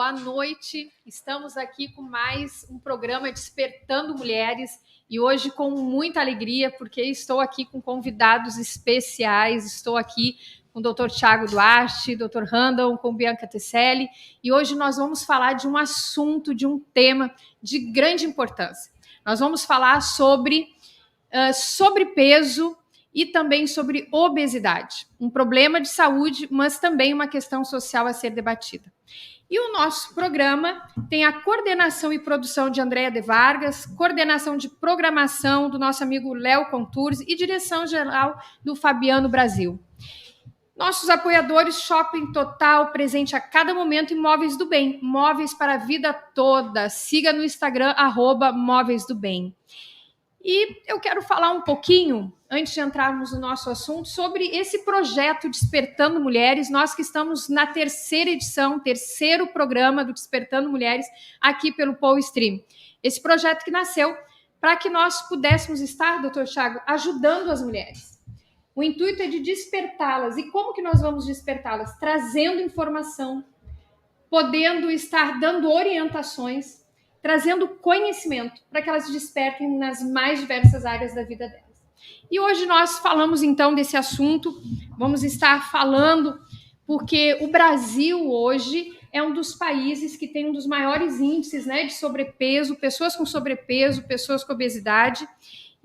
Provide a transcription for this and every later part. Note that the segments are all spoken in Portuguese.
boa noite. Estamos aqui com mais um programa Despertando Mulheres e hoje com muita alegria, porque estou aqui com convidados especiais. Estou aqui com o Dr. Thiago Duarte, Dr. Randall, com Bianca Tesselli, e hoje nós vamos falar de um assunto, de um tema de grande importância. Nós vamos falar sobre sobrepeso e também sobre obesidade, um problema de saúde, mas também uma questão social a ser debatida. E o nosso programa tem a coordenação e produção de Andréa de Vargas, coordenação de programação do nosso amigo Léo Contursi e direção geral do Fabiano Brasil. Nossos apoiadores, Shopping Total, presente a cada momento em Móveis do Bem, móveis para a vida toda. Siga no Instagram, @Móveis do Bem. E eu quero falar um pouquinho, antes de entrarmos no nosso assunto, sobre esse projeto Despertando Mulheres. Nós que estamos na terceira edição, terceiro programa do Despertando Mulheres, aqui pelo Paul Stream. Esse projeto que nasceu para que nós pudéssemos estar, doutor Thiago, ajudando as mulheres. O intuito é de despertá-las. E como que nós vamos despertá-las? Trazendo informação, podendo estar dando orientações, trazendo conhecimento para que elas despertem nas mais diversas áreas da vida delas. E hoje nós falamos então desse assunto, vamos estar falando porque o Brasil hoje é um dos países que tem um dos maiores índices, né, de sobrepeso, pessoas com sobrepeso, pessoas com obesidade.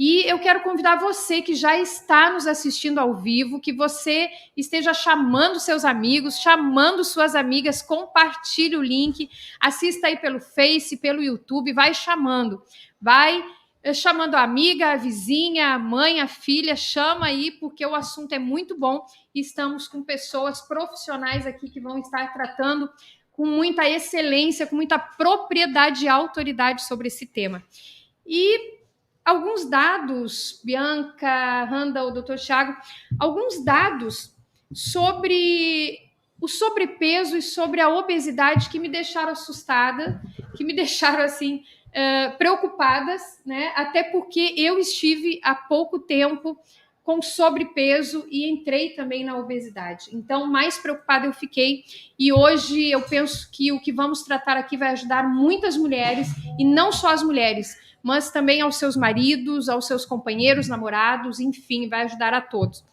E eu quero convidar você que já está nos assistindo ao vivo, que você esteja chamando seus amigos, chamando suas amigas, compartilhe o link, assista aí pelo Face, pelo YouTube, vai chamando a amiga, a vizinha, a mãe, a filha, chama aí, porque o assunto é muito bom e estamos com pessoas profissionais aqui que vão estar tratando com muita excelência, com muita propriedade e autoridade sobre esse tema. E alguns dados, Bianca, Randall, Dr. Thiago, alguns dados sobre o sobrepeso e sobre a obesidade que me deixaram assustada, que me deixaram assim preocupadas, né? Até porque eu estive há pouco tempo com sobrepeso e entrei também na obesidade. Então, mais preocupada eu fiquei. E hoje eu penso que o que vamos tratar aqui vai ajudar muitas mulheres, e não só as mulheres, mas também aos seus maridos, aos seus companheiros, namorados, enfim, vai ajudar a todos.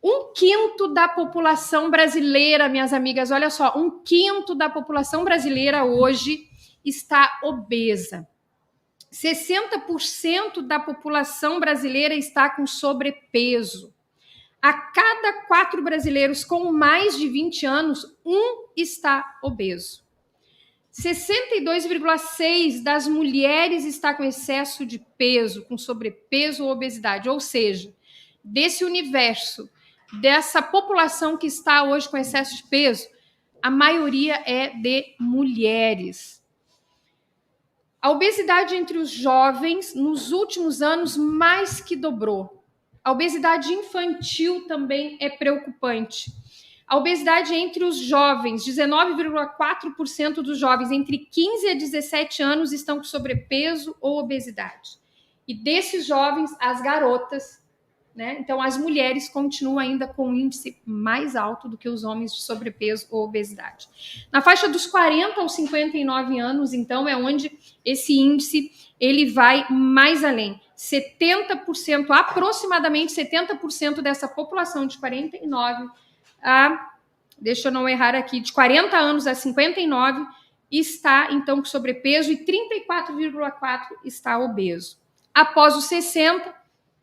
1/5 da população brasileira, minhas amigas, olha só, 1/5 da população brasileira hoje está obesa. 60% da população brasileira está com sobrepeso. A cada 4 brasileiros com mais de 20 anos, 1 está obeso. 62,6% das mulheres está com excesso de peso, com sobrepeso ou obesidade. Ou seja, desse universo, dessa população que está hoje com excesso de peso, a maioria é de mulheres. A obesidade entre os jovens, nos últimos anos, mais que dobrou. A obesidade infantil também é preocupante. A obesidade entre os jovens, 19,4% dos jovens entre 15 a 17 anos estão com sobrepeso ou obesidade. E desses jovens, as garotas, né? Então, as mulheres continuam ainda com um índice mais alto do que os homens de sobrepeso ou obesidade. Na faixa dos 40 aos 59 anos, então, é onde esse índice ele vai mais além. 70%, aproximadamente 70% dessa população de 49 deixa eu não errar aqui, de 40 anos a 59 está, então, com sobrepeso e 34,4% está obeso. Após os 60,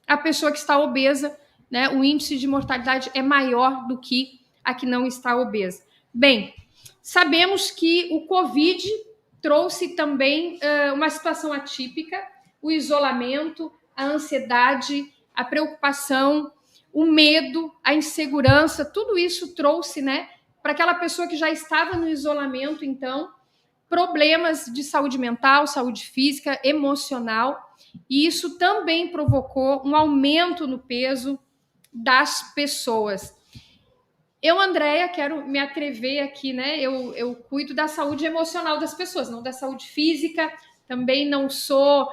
a pessoa que está obesa, né, o índice de mortalidade é maior do que a que não está obesa. Bem, sabemos que o Covid trouxe também uma situação atípica, o isolamento, a ansiedade, a preocupação, o medo, a insegurança, tudo isso trouxe, né, para aquela pessoa que já estava no isolamento, então, problemas de saúde mental, saúde física, emocional, e isso também provocou um aumento no peso das pessoas. Eu, Andréa, quero me atrever aqui, né, eu cuido da saúde emocional das pessoas, não da saúde física, também não sou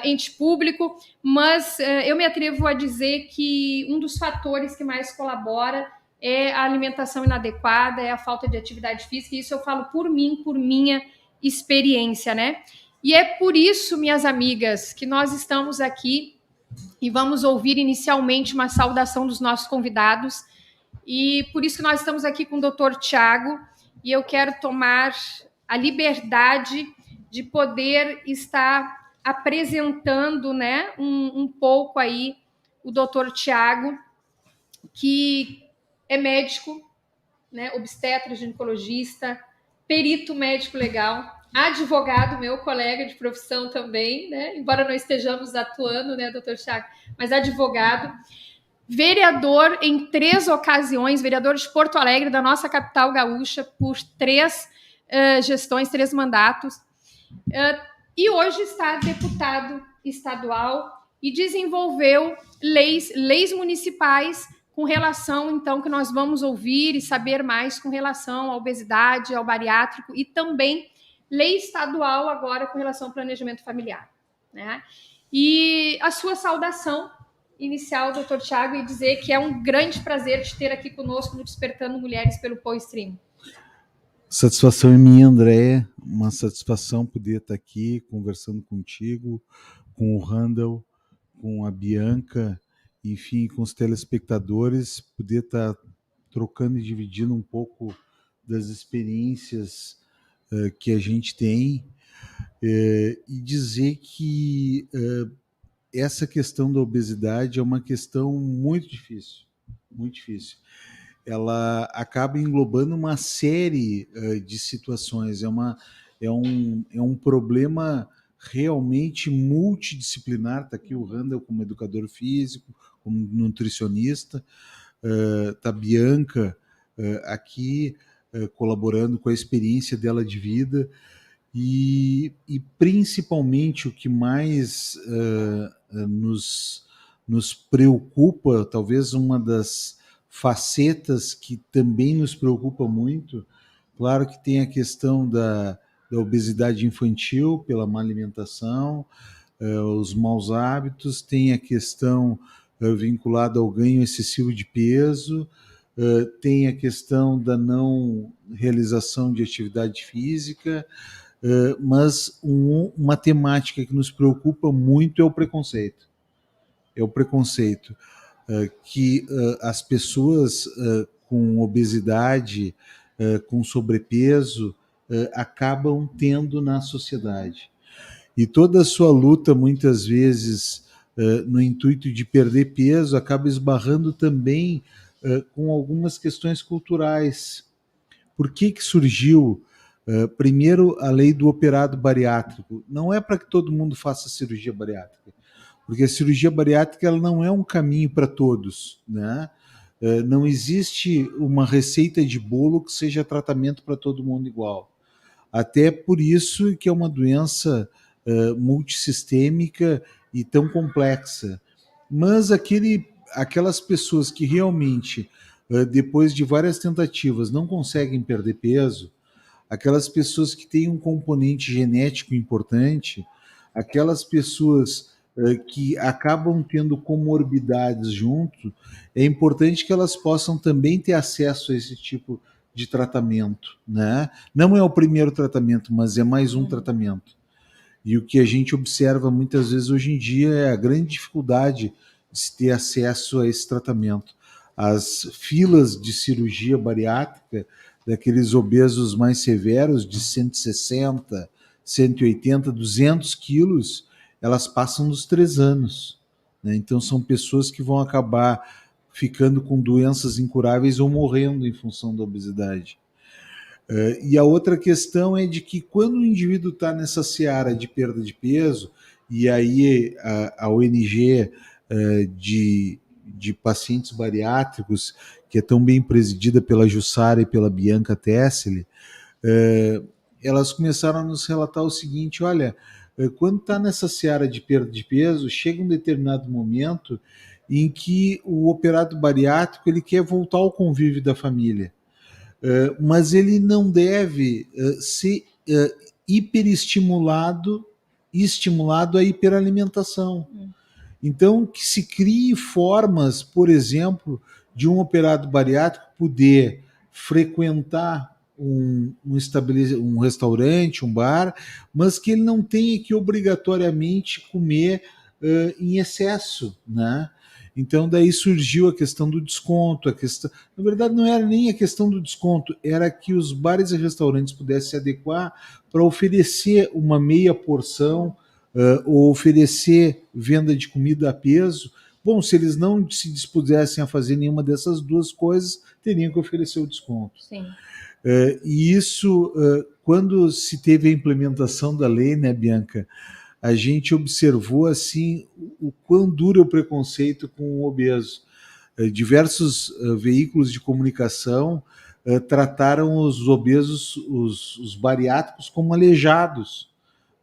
ente público, mas eu me atrevo a dizer que um dos fatores que mais colabora é a alimentação inadequada, é a falta de atividade física, e isso eu falo por mim, por minha experiência, né? E é por isso, minhas amigas, que nós estamos aqui e vamos ouvir inicialmente uma saudação dos nossos convidados, e por isso que nós estamos aqui com o Dr. Tiago, e eu quero tomar a liberdade de poder estar apresentando, né, um pouco aí o Dr. Tiago, que é médico, né, obstetra, ginecologista, perito médico legal, advogado, meu colega de profissão também, né, embora não estejamos atuando, né, doutor Tiago, mas advogado, vereador em 3 ocasiões, vereador de Porto Alegre, da nossa capital gaúcha, por 3 gestões, 3 mandatos, e hoje está deputado estadual e desenvolveu leis municipais com relação, então, que nós vamos ouvir e saber mais com relação à obesidade, ao bariátrico, e também lei estadual agora com relação ao planejamento familiar, né? E a sua saudação inicial, doutor Tiago, e dizer que é um grande prazer te ter aqui conosco no Despertando Mulheres pelo PoeStream. Satisfação é minha, Andréia, uma satisfação poder estar aqui conversando contigo, com o Randall, com a Bianca, enfim, com os telespectadores, poder estar trocando e dividindo um pouco das experiências que a gente tem, e dizer que essa questão da obesidade é uma questão muito difícil, muito difícil. Ela acaba englobando uma série de situações, é um problema realmente multidisciplinar. Está aqui o Randall como educador físico, como nutricionista, está a Bianca aqui colaborando com a experiência dela de vida, e principalmente o que mais nos preocupa, talvez uma das facetas que também nos preocupa muito, claro que tem a questão da obesidade infantil pela má alimentação, os maus hábitos, tem a questão vinculada ao ganho excessivo de peso, tem a questão da não realização de atividade física, mas uma temática que nos preocupa muito é o preconceito. É o preconceito que as pessoas com obesidade, com sobrepeso, acabam tendo na sociedade. E toda a sua luta, muitas vezes, no intuito de perder peso, acaba esbarrando também com algumas questões culturais. Por que surgiu, primeiro, a lei do operado bariátrico? Não é para que todo mundo faça cirurgia bariátrica, porque a cirurgia bariátrica ela não é um caminho para todos, né? Não existe uma receita de bolo que seja tratamento para todo mundo igual. Até por isso que é uma doença multissistêmica e tão complexa. Mas aquelas pessoas que realmente, depois de várias tentativas, não conseguem perder peso, aquelas pessoas que têm um componente genético importante, aquelas pessoas que acabam tendo comorbidades junto, é importante que elas possam também ter acesso a esse tipo de tratamento, né? Não é o primeiro tratamento, mas é mais um tratamento. E o que a gente observa muitas vezes hoje em dia é a grande dificuldade de se ter acesso a esse tratamento. As filas de cirurgia bariátrica daqueles obesos mais severos, de 160, 180, 200 quilos, elas passam dos 3 anos. Né? Então são pessoas que vão acabar ficando com doenças incuráveis ou morrendo em função da obesidade. E a outra questão é de que quando o indivíduo está nessa seara de perda de peso, e aí a ONG de pacientes bariátricos, que é tão bem presidida pela Jussara e pela Bianca Tessely, elas começaram a nos relatar o seguinte: olha, quando está nessa seara de perda de peso, chega um determinado momento em que o operado bariátrico ele quer voltar ao convívio da família, mas ele não deve ser hiperestimulado e estimulado à hiperalimentação. Então, que se crie formas, por exemplo, de um operado bariátrico poder frequentar um restaurante, um bar, mas que ele não tenha que obrigatoriamente comer em excesso, né? Então daí surgiu a questão do desconto, na verdade não era nem a questão do desconto, era que os bares e restaurantes pudessem se adequar para oferecer uma meia porção ou oferecer venda de comida a peso. Bom, se eles não se dispusessem a fazer nenhuma dessas duas coisas, teriam que oferecer o desconto. Sim. E isso, quando se teve a implementação da lei, né, Bianca, a gente observou assim o quão duro é o preconceito com o obeso. Diversos veículos de comunicação trataram os obesos, os bariátricos, como aleijados,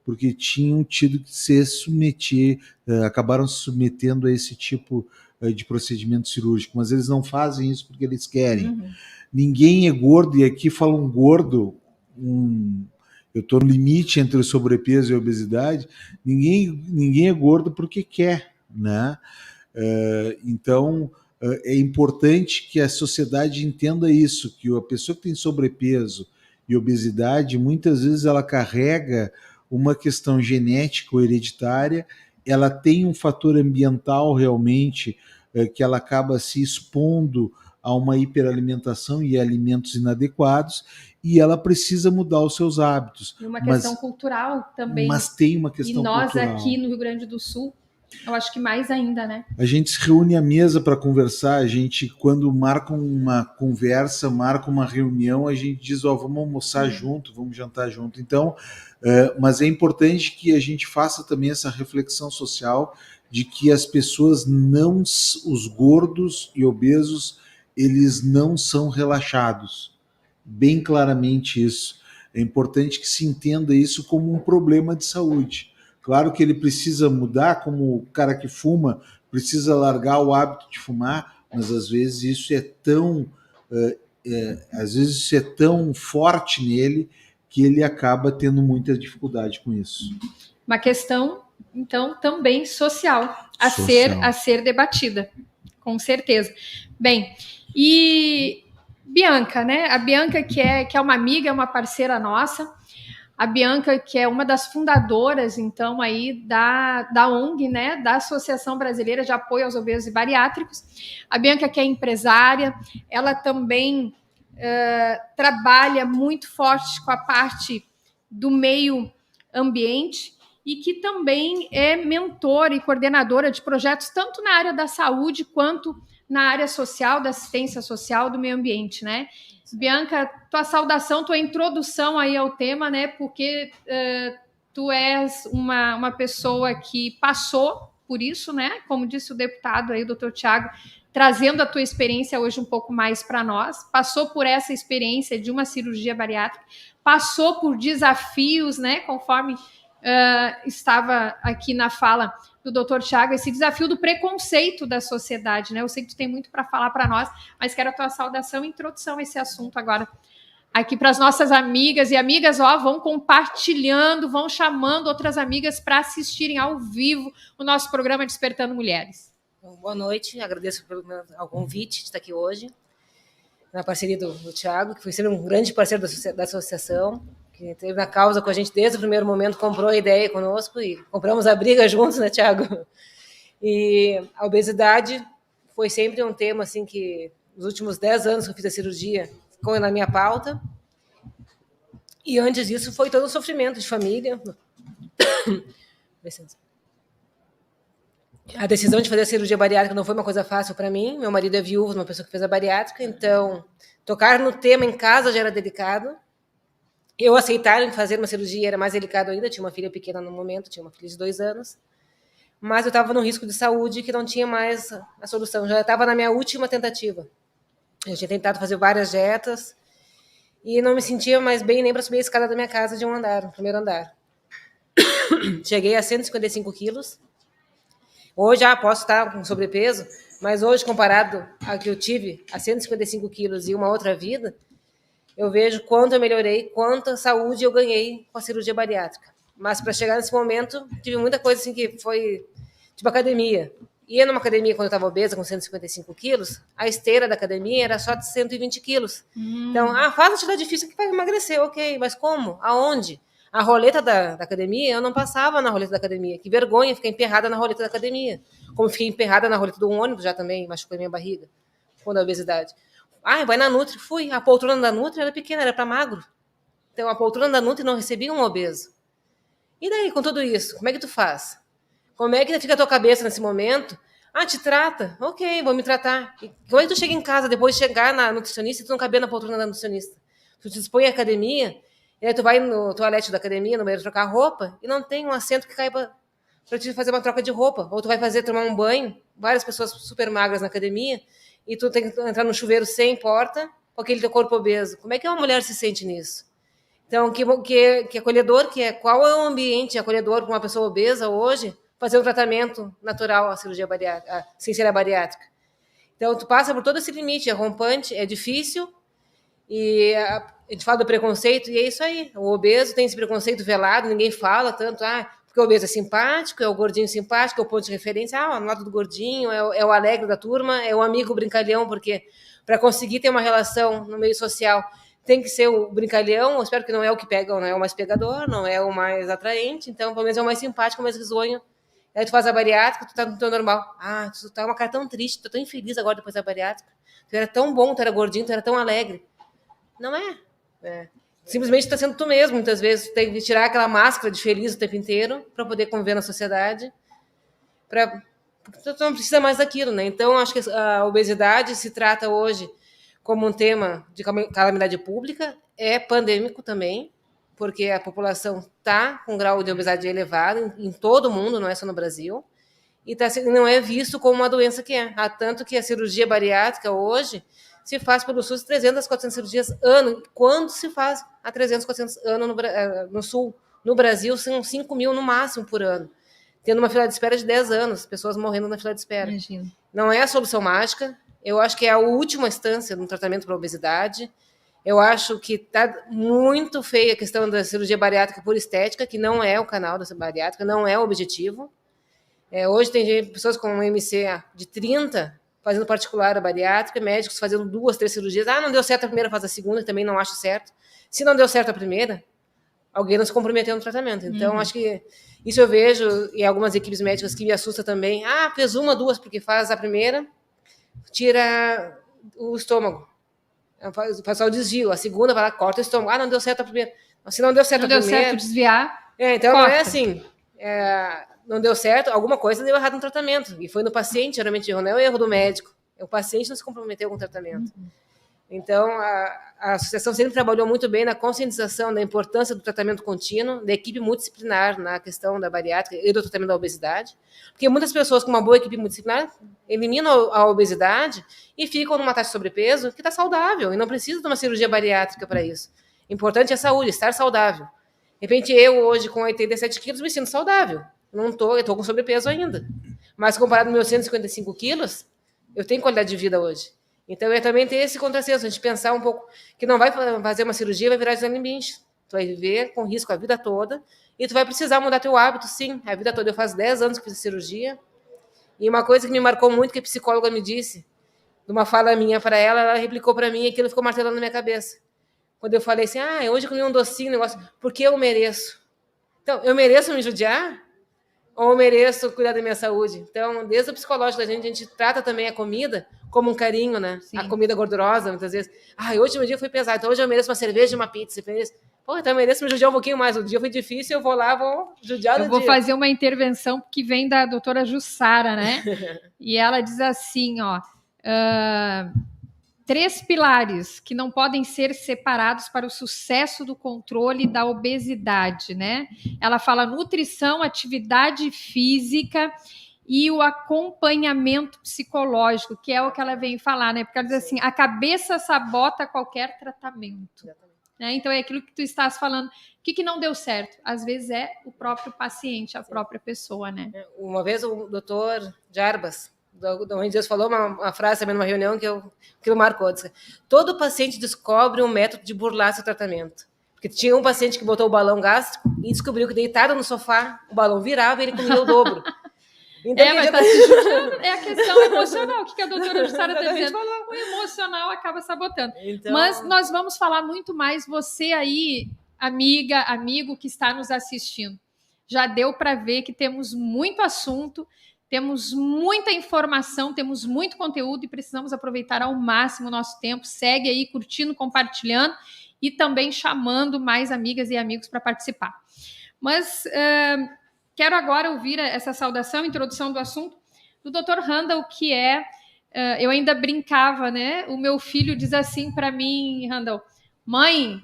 porque tinham tido que se submeter, acabaram se submetendo a esse tipo de procedimento cirúrgico, mas eles não fazem isso porque eles querem. Uhum. Ninguém é gordo, e aqui falam gordo, eu estou no limite entre o sobrepeso e a obesidade, ninguém é gordo porque quer, né? Então, é importante que a sociedade entenda isso, que a pessoa que tem sobrepeso e obesidade, muitas vezes ela carrega uma questão genética ou hereditária, ela tem um fator ambiental realmente que ela acaba se expondo a uma hiperalimentação e alimentos inadequados, e ela precisa mudar os seus hábitos. E uma questão cultural também. Mas tem uma questão cultural. E nós aqui no Rio Grande do Sul, eu acho que mais ainda, né? A gente se reúne à mesa para conversar, a gente, quando marca uma conversa, marca uma reunião, a gente diz, vamos almoçar junto, vamos jantar junto. Então, mas é importante que a gente faça também essa reflexão social de que as pessoas não, os gordos e obesos, eles não são relaxados. Bem claramente isso. É importante que se entenda isso como um problema de saúde. Claro que ele precisa mudar, como o cara que fuma precisa largar o hábito de fumar, mas às vezes isso é tão forte nele que ele acaba tendo muita dificuldade com isso. Uma questão, então, também social a ser debatida, com certeza. Bem, e Bianca, né? A Bianca que é uma amiga, é uma parceira nossa. A Bianca, que é uma das fundadoras, então, aí da ONG, né, da Associação Brasileira de Apoio aos Obesos e Bariátricos. A Bianca, que é empresária, ela também trabalha muito forte com a parte do meio ambiente e que também é mentora e coordenadora de projetos tanto na área da saúde quanto na área social, da assistência social, do meio ambiente, né? Bianca, tua saudação, tua introdução aí ao tema, né? Porque tu és uma pessoa que passou por isso, né? Como disse o deputado aí, o doutor Tiago, trazendo a tua experiência hoje um pouco mais para nós, passou por essa experiência de uma cirurgia bariátrica, passou por desafios, né? Conforme estava aqui na fala do doutor Tiago, esse desafio do preconceito da sociedade, né? Eu sei que tu tem muito para falar para nós, mas quero a tua saudação e introdução a esse assunto agora. Aqui para as nossas amigas e amigas, vão compartilhando, vão chamando outras amigas para assistirem ao vivo o nosso programa Despertando Mulheres. Boa noite, agradeço pelo convite de estar aqui hoje, na parceria do Tiago, que foi sempre um grande parceiro da associação, que esteve na causa com a gente desde o primeiro momento, comprou a ideia conosco e compramos a briga juntos, né, Tiago? E a obesidade foi sempre um tema, assim, que nos últimos 10 anos que eu fiz a cirurgia, ficou na minha pauta. E antes disso foi todo o sofrimento de família. A decisão de fazer a cirurgia bariátrica não foi uma coisa fácil para mim. Meu marido é viúvo, uma pessoa que fez a bariátrica, então tocar no tema em casa já era delicado. Eu aceitar fazer uma cirurgia era mais delicado ainda, tinha uma filha pequena no momento, tinha uma filha de 2 anos, mas eu estava num risco de saúde que não tinha mais a solução, já estava na minha última tentativa. Eu tinha tentado fazer várias dietas e não me sentia mais bem nem para subir a escada da minha casa de um andar, no primeiro andar. Cheguei a 155 quilos. Hoje já posso estar com sobrepeso, mas hoje, comparado a que eu tive, a 155 quilos e uma outra vida, eu vejo quanto eu melhorei, quanta saúde eu ganhei com a cirurgia bariátrica. Mas para chegar nesse momento, tive muita coisa assim que foi tipo academia. ia numa academia quando eu estava obesa, com 155 quilos, a esteira da academia era só de 120 quilos. Então, faz atividade difícil que vai emagrecer, ok, mas como? Aonde? A roleta da academia, eu não passava na roleta da academia. Que vergonha ficar emperrada na roleta da academia. Como fiquei emperrada na roleta do ônibus, já também machucou a minha barriga, quando a obesidade. Vai na Nutri, fui. A poltrona da Nutri era pequena, era para magro. Então, a poltrona da Nutri não recebia um obeso. E daí, com tudo isso, como é que tu faz? Como é que fica a tua cabeça nesse momento? Te trata. Ok, vou me tratar. E como é que tu chega em casa, depois de chegar na nutricionista, e tu não caber na poltrona da nutricionista? Tu te dispõe à academia, e aí tu vai no toalete da academia, no banheiro trocar roupa, e não tem um assento que caiba para te fazer uma troca de roupa. Ou tu vai tomar um banho, várias pessoas super magras na academia, e tu tem que entrar no chuveiro sem porta, com aquele teu corpo obeso. Como é que uma mulher se sente nisso? Então, que acolhedor que é? Qual é o ambiente acolhedor para uma pessoa obesa hoje fazer um tratamento natural, a cirurgia bariátrica, sem ser a bariátrica? Então, tu passa por todo esse limite, é rompante, é difícil, e a gente fala do preconceito, e é isso aí. O obeso tem esse preconceito velado, ninguém fala tanto, porque o obeso é simpático, é o gordinho simpático, é o ponto de referência, no lado do gordinho, é o alegre da turma, é o amigo brincalhão, porque para conseguir ter uma relação no meio social tem que ser o brincalhão. Eu espero que não é o que pega, não é o mais pegador, não é o mais atraente, então pelo menos é o mais simpático, o mais risonho. Aí tu faz a bariátrica, tu tá no teu normal. Tu tá uma cara tão triste, tu tá tão infeliz agora depois da bariátrica. Tu era tão bom, tu era gordinho, tu era tão alegre. Não é. Simplesmente está sendo tu mesmo, muitas vezes. Tu tem que tirar aquela máscara de feliz o tempo inteiro para poder conviver na sociedade. Tu não precisa mais daquilo, né? Então, acho que a obesidade se trata hoje como um tema de calamidade pública, é pandêmico também, porque a população está com um grau de obesidade elevado em todo o mundo, não é só no Brasil, e não é visto como uma doença que é. Há tanto que a cirurgia bariátrica hoje se faz pelo SUS 300, 400 cirurgias ano. Quando se faz a 300, 400 ano no Sul? No Brasil, são 5 mil no máximo por ano, tendo uma fila de espera de 10 anos, pessoas morrendo na fila de espera. Imagina. Não é a solução mágica. Eu acho que é a última instância no tratamento para a obesidade. Eu acho que está muito feia a questão da cirurgia bariátrica por estética, que não é o canal da bariátrica, não é o objetivo. Hoje tem pessoas com um MC de 30 fazendo particular a bariátrica, médicos fazendo 2, 3 cirurgias. Não deu certo a primeira, faz a segunda, também não acho certo. Se não deu certo a primeira, alguém não se comprometeu no tratamento. Então, acho que isso eu vejo em algumas equipes médicas que me assusta também. Fez 1, 2, porque faz a primeira, tira o estômago. O pessoal desvio. A segunda vai lá, corta o estômago. Não deu certo a primeira. Se não deu certo a primeira... Não deu certo desviar, então corta. Não é assim. Não deu certo, alguma coisa deu errado no tratamento. E foi no paciente, geralmente, não é o erro do médico. O paciente não se comprometeu com o tratamento. Então, a associação sempre trabalhou muito bem na conscientização da importância do tratamento contínuo, da equipe multidisciplinar na questão da bariátrica e do tratamento da obesidade, porque muitas pessoas com uma boa equipe multidisciplinar eliminam a obesidade e ficam numa taxa de sobrepeso que está saudável e não precisa de uma cirurgia bariátrica para isso. O importante é a saúde, estar saudável. De repente, eu hoje com 87 quilos me sinto saudável. Eu estou com sobrepeso ainda. Mas comparado aos meus 155 quilos, eu tenho qualidade de vida hoje. Então, eu também tenho esse contrassenso, a gente pensar um pouco que não vai fazer uma cirurgia, vai virar Gisele Bündchen. Tu vai viver com risco a vida toda e tu vai precisar mudar teu hábito, sim, a vida toda. Eu faço 10 anos que fiz a cirurgia e uma coisa que me marcou muito, que a psicóloga me disse, numa fala minha para ela replicou para mim e aquilo ficou martelando na minha cabeça. Quando eu falei assim, hoje eu comi um docinho, negócio, porque eu mereço. Então, eu mereço me judiar? Ou eu mereço cuidar da minha saúde? Então, desde o psicológico da gente, a gente trata também a comida como um carinho, né? Sim. A comida gordurosa, muitas vezes. Hoje o meu dia foi pesado, então hoje eu mereço uma cerveja e uma pizza. Então eu mereço me judiar um pouquinho mais. O dia foi difícil, eu vou lá, vou judiar no dia. Eu vou fazer uma intervenção que vem da doutora Jussara, né? E ela diz assim, 3 pilares que não podem ser separados para o sucesso do controle da obesidade, né? Ela fala nutrição, atividade física e o acompanhamento psicológico, que é o que ela vem falar, né? Porque ela diz assim, a cabeça sabota qualquer tratamento. Né? Então é aquilo que tu estás falando. O que não deu certo? Às vezes é o próprio paciente, a própria pessoa, né? Uma vez o doutor Jarbas, da onde Deus falou uma frase também numa reunião que marcou. Disse, todo paciente descobre um método de burlar seu tratamento. Porque tinha um paciente que botou o balão gástrico e descobriu que deitado no sofá, o balão virava e ele comia o dobro. Então, mas tá se judiando. É a questão emocional. O que a doutora Jussara está dizendo? O emocional acaba sabotando. Então... Mas nós vamos falar muito mais. Você aí, amiga, amigo que está nos assistindo, já deu para ver que temos muito assunto, temos muita informação, temos muito conteúdo e precisamos aproveitar ao máximo o nosso tempo. Segue aí curtindo, compartilhando e também chamando mais amigas e amigos para participar. Mas quero agora ouvir essa saudação, introdução do assunto, do Dr. Randall, que eu ainda brincava, né? O meu filho diz assim para mim, Randall, mãe,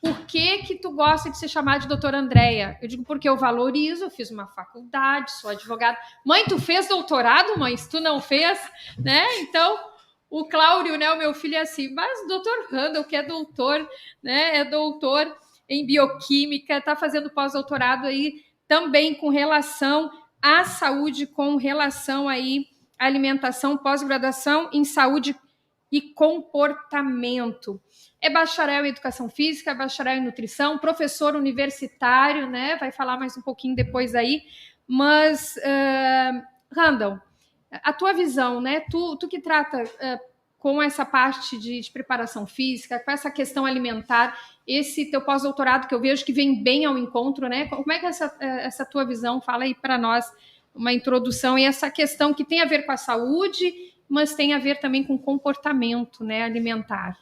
por que tu gosta de ser chamada de doutora Andréia? Eu digo, porque eu valorizo, eu fiz uma faculdade, sou advogada. Mãe, tu fez doutorado, mãe? Se tu não fez, né? Então, o Cláudio, né, o meu filho é assim, mas o doutor Randall, que é doutor, né, é doutor em bioquímica, está fazendo pós-doutorado aí também com relação à saúde, com relação aí à alimentação, pós-graduação em saúde e comportamento. É bacharel em educação física, bacharel em nutrição, professor universitário, né? Vai falar mais um pouquinho depois aí. Mas, Randall, a tua visão, né? Tu que trata com essa parte de preparação física, com essa questão alimentar, esse teu pós-doutorado que eu vejo que vem bem ao encontro, né? Como é que essa tua visão? Fala aí para nós uma introdução e essa questão que tem a ver com a saúde, mas tem a ver também com comportamento, né, alimentar.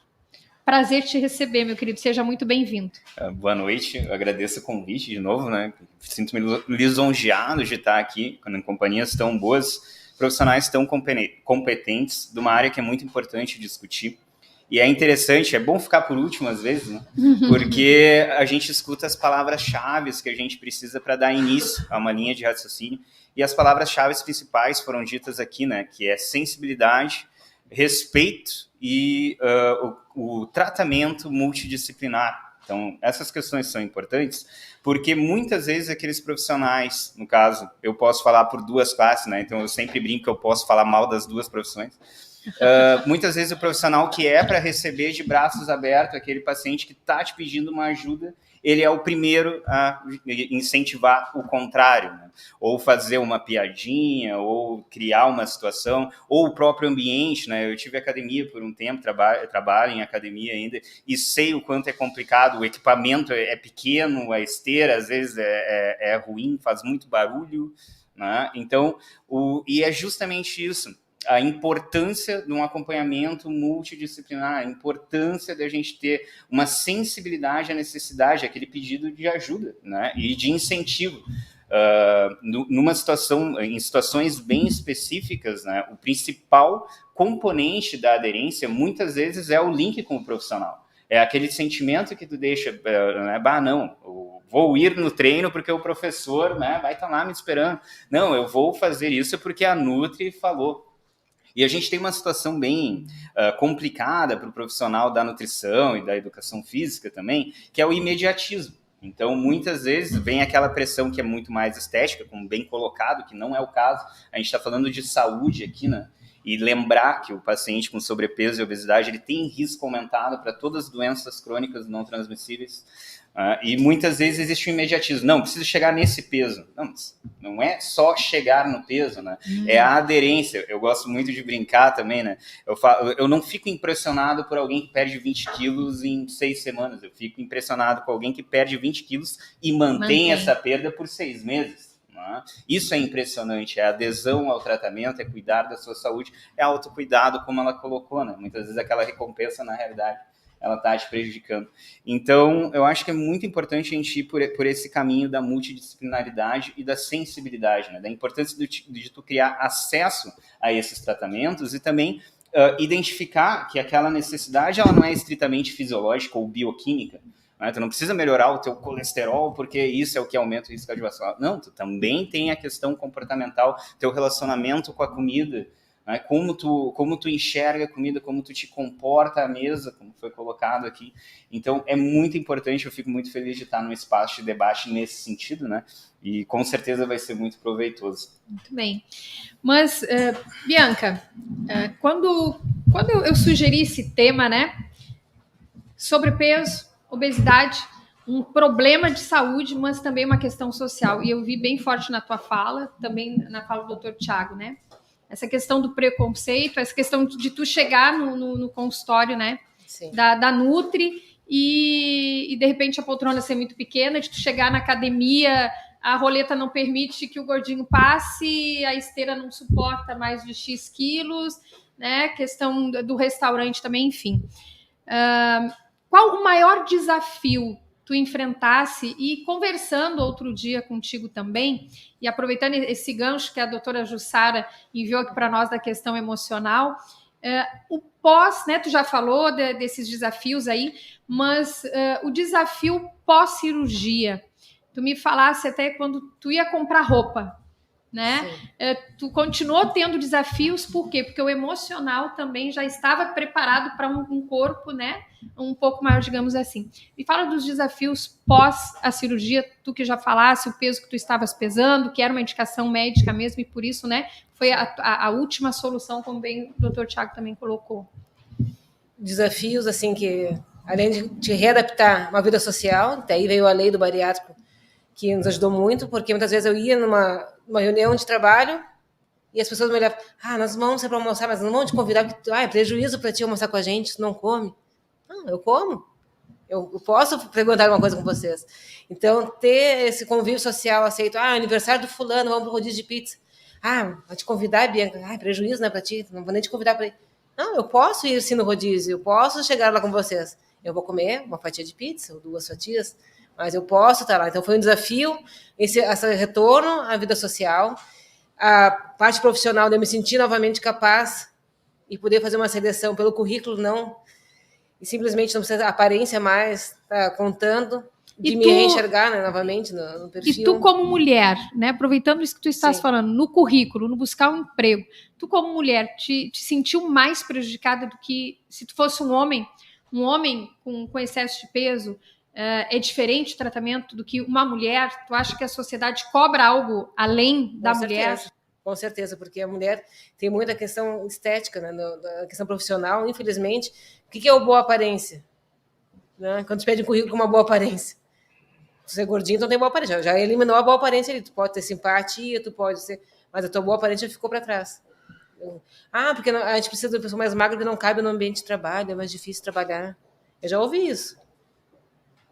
Prazer te receber, meu querido. Seja muito bem-vindo. Boa noite. Eu agradeço o convite de novo, né? Sinto-me lisonjeado de estar aqui em companhias tão boas, profissionais tão competentes, de uma área que é muito importante discutir. E é interessante, é bom ficar por último às vezes, né? Porque a gente escuta as palavras-chave que a gente precisa para dar início a uma linha de raciocínio. E as palavras-chave principais foram ditas aqui, né? Que é sensibilidade, respeito e o tratamento multidisciplinar. Então, essas questões são importantes porque muitas vezes aqueles profissionais, no caso, eu posso falar por duas classes, né? Então, eu sempre brinco que eu posso falar mal das duas profissões. Muitas vezes o profissional que é para receber de braços abertos aquele paciente que está te pedindo uma ajuda, ele é o primeiro a incentivar o contrário, né? Ou fazer uma piadinha, ou criar uma situação, ou o próprio ambiente, né? Eu tive academia por um tempo, trabalho em academia ainda, e sei o quanto é complicado, o equipamento é pequeno, a esteira às vezes é ruim, faz muito barulho, né? Então, e é justamente isso. A importância de um acompanhamento multidisciplinar, a importância da gente ter uma sensibilidade à necessidade, aquele pedido de ajuda, né, e de incentivo. Em situações bem específicas, né, o principal componente da aderência, muitas vezes, é o link com o profissional. É aquele sentimento que tu deixa, vou ir no treino porque o professor, né, vai estar lá me esperando. Não, eu vou fazer isso porque a Nutri falou. E a gente tem uma situação bem complicada para o profissional da nutrição e da educação física também, que é o imediatismo. Então, muitas vezes, vem aquela pressão que é muito mais estética, como bem colocado, que não é o caso. A gente está falando de saúde aqui, né? E lembrar que o paciente com sobrepeso e obesidade ele tem risco aumentado para todas as doenças crônicas não transmissíveis. E muitas vezes existe um imediatismo. Não, preciso chegar nesse peso. Não é só chegar no peso, né? É a aderência. Eu gosto muito de brincar também, né? Eu não fico impressionado por alguém que perde 20 quilos em 6 semanas. Eu fico impressionado com alguém que perde 20 quilos e mantém essa perda por 6 meses. Isso é impressionante, é adesão ao tratamento, é cuidar da sua saúde, é autocuidado, como ela colocou, né? Muitas vezes aquela recompensa, na realidade, ela está te prejudicando. Então, eu acho que é muito importante a gente ir por esse caminho da multidisciplinaridade e da sensibilidade, né? Da importância de tu criar acesso a esses tratamentos e também identificar que aquela necessidade ela não é estritamente fisiológica ou bioquímica. Tu não precisa melhorar o teu colesterol porque isso é o que aumenta o risco cardiovascular. Não, tu também tem a questão comportamental, teu relacionamento com a comida, né? Como tu enxerga a comida, como tu te comporta à mesa, como foi colocado aqui. Então, é muito importante, eu fico muito feliz de estar num espaço de debate nesse sentido, né? E com certeza vai ser muito proveitoso. Muito bem. Mas, Bianca, quando eu sugeri esse tema, né? Sobrepeso, obesidade, um problema de saúde, mas também uma questão social. E eu vi bem forte na tua fala, também na fala do Dr. Tiago, né? Essa questão do preconceito, essa questão de tu chegar no consultório, né? Da Nutri e de repente a poltrona ser muito pequena, de tu chegar na academia, a roleta não permite que o gordinho passe, a esteira não suporta mais de X quilos, né? Questão do restaurante também, enfim. Qual o maior desafio tu enfrentasse? E conversando outro dia contigo também, e aproveitando esse gancho que a doutora Jussara enviou aqui para nós da questão emocional, o pós, né? Tu já falou desses desafios aí, mas o desafio pós-cirurgia. Tu me falasse até quando tu ia comprar roupa, né? Tu continuou tendo desafios, por quê? Porque o emocional também já estava preparado para um corpo, né? Um pouco maior, digamos assim. Me fala dos desafios pós a cirurgia, tu que já falasse, o peso que tu estavas pesando, que era uma indicação médica mesmo, e por isso, né? Foi a última solução, como bem o Dr. Tiago também colocou. Desafios, assim, que além de te readaptar a uma vida social, daí veio a lei do bariátrico, que nos ajudou muito, porque muitas vezes eu ia numa reunião de trabalho e as pessoas me olhavam, nós vamos para almoçar, mas não vamos te convidar, porque é prejuízo para ti almoçar com a gente, tu não come. Não, eu como. Eu posso perguntar alguma coisa com vocês. Então, ter esse convívio social aceito, aniversário do fulano, vamos para o rodízio de pizza. Vou te convidar, Bianca. Prejuízo, né, para ti, não vou nem te convidar para ir. Não, eu posso ir sim no rodízio, eu posso chegar lá com vocês. Eu vou comer uma fatia de pizza ou 2 fatias, mas eu posso estar lá. Então, foi um desafio, esse retorno à vida social, a parte profissional de eu me sentir novamente capaz e poder fazer uma seleção pelo currículo, não, e simplesmente não precisa a aparência mais, tá contando, de me reenxergar, né, novamente no perfil. E tu como mulher, né, aproveitando isso que tu estás falando, no currículo, no buscar um emprego, tu como mulher te sentiu mais prejudicada do que se tu fosse um homem com excesso de peso? É diferente o tratamento do que uma mulher? Tu acha que a sociedade cobra algo além da mulher? Com certeza, porque a mulher tem muita questão estética, né, da questão profissional, infelizmente. O que é a boa aparência? Né? Quando tu pede um currículo com uma boa aparência. Tu ser gordinho, então tem boa aparência. Já eliminou a boa aparência ali. Tu pode ter simpatia, tu pode ser... Mas a tua boa aparência ficou para trás. Porque a gente precisa de uma pessoa mais magra que não cabe no ambiente de trabalho, é mais difícil trabalhar. Eu já ouvi isso.